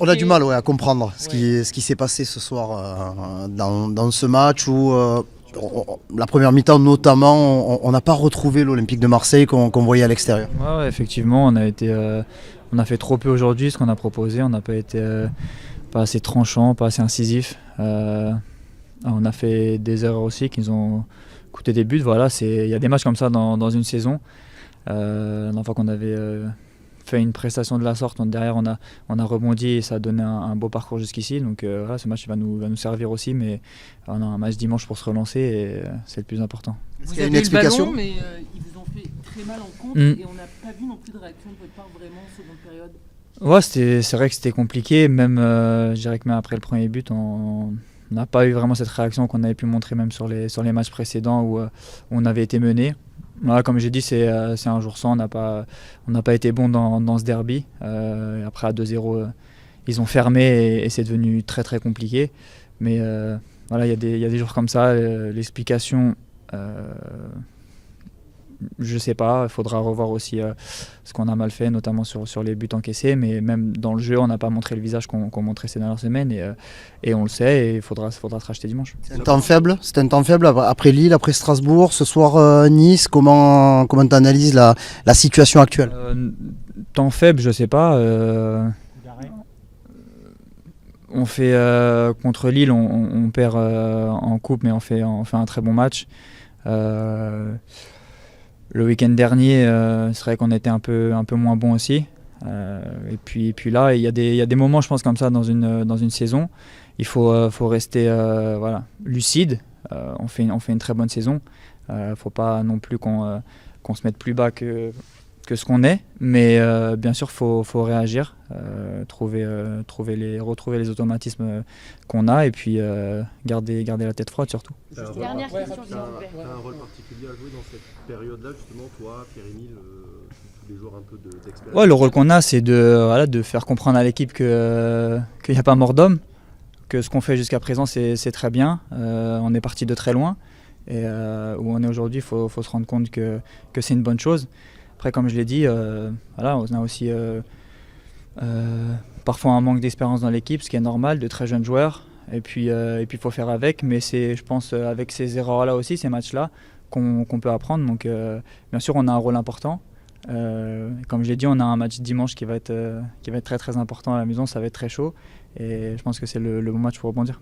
On a du mal à comprendre ce qui s'est passé ce soir dans ce match où la première mi-temps notamment, on n'a pas retrouvé l'Olympique de Marseille qu'on voyait à l'extérieur. Ouais, effectivement, on a fait trop peu aujourd'hui ce qu'on a proposé, on n'a pas été pas assez tranchant, pas assez incisif. On a fait des erreurs aussi qui nous ont coûté des buts. Voilà, il y a des matchs comme ça dans une saison. La dernière fois qu'on avait fait une prestation de la sorte, derrière on a rebondi et ça a donné un beau parcours jusqu'ici. Donc voilà, ce match va nous servir aussi, mais on a un match dimanche pour se relancer et c'est le plus important. Est-ce qu'il y a une explication? Mais ils vous ont fait très mal en contre et on n'a pas vu non plus de réaction de votre part vraiment en seconde période. Ouais, c'est vrai que c'était compliqué. Même, je dirais que même après le premier but, on n'a pas eu vraiment cette réaction qu'on avait pu montrer même sur les matchs précédents où on avait été mené. Voilà, comme j'ai dit, c'est un jour sans. On n'a pas été bon dans ce derby. Après, à 2-0, ils ont fermé et c'est devenu très très compliqué. Mais voilà, il y a des jours comme ça. L'explication, je sais pas. Il faudra revoir aussi ce qu'on a mal fait, notamment sur les buts encaissés. Mais même dans le jeu, on n'a pas montré le visage qu'on montrait ces dernières semaines. Et on le sait, et il faudra se racheter dimanche. C'est un temps faible après Lille, après Strasbourg, ce soir Nice. Comment tu analyses la situation actuelle? Temps faible, je sais pas. On fait contre Lille, on perd en coupe, mais on fait un très bon match. Le week-end dernier, c'est vrai qu'on était un peu moins bon aussi. Et puis là, il y a des moments, je pense, comme ça dans une saison. Il faut rester lucide. On fait une très bonne saison. Faut pas non plus qu'on se mette plus bas que ce qu'on est. Mais bien sûr, faut réagir, retrouver les automatismes qu'on a et puis garder la tête froide surtout. Dernière question, s'il vous plaît. Tu as un rôle particulier à jouer dans cette période-là, justement, toi, Pierre-Emile, tous les joueurs un peu d'expérience. Ouais, le rôle qu'on a, c'est de faire comprendre à l'équipe qu'il n'y a pas mort d'homme, que ce qu'on fait jusqu'à présent, c'est très bien. On est parti de très loin. Et où on est aujourd'hui, il faut se rendre compte que c'est une bonne chose. Après, comme je l'ai dit, voilà, on a aussi parfois un manque d'expérience dans l'équipe, ce qui est normal, de très jeunes joueurs. Et puis il faut faire avec. Mais c'est, je pense, avec ces erreurs-là aussi, ces matchs-là, qu'on peut apprendre. Donc bien sûr, on a un rôle important. Comme je l'ai dit, on a un match dimanche qui va être très très important à la maison. Ça va être très chaud. Et je pense que c'est le bon match pour rebondir.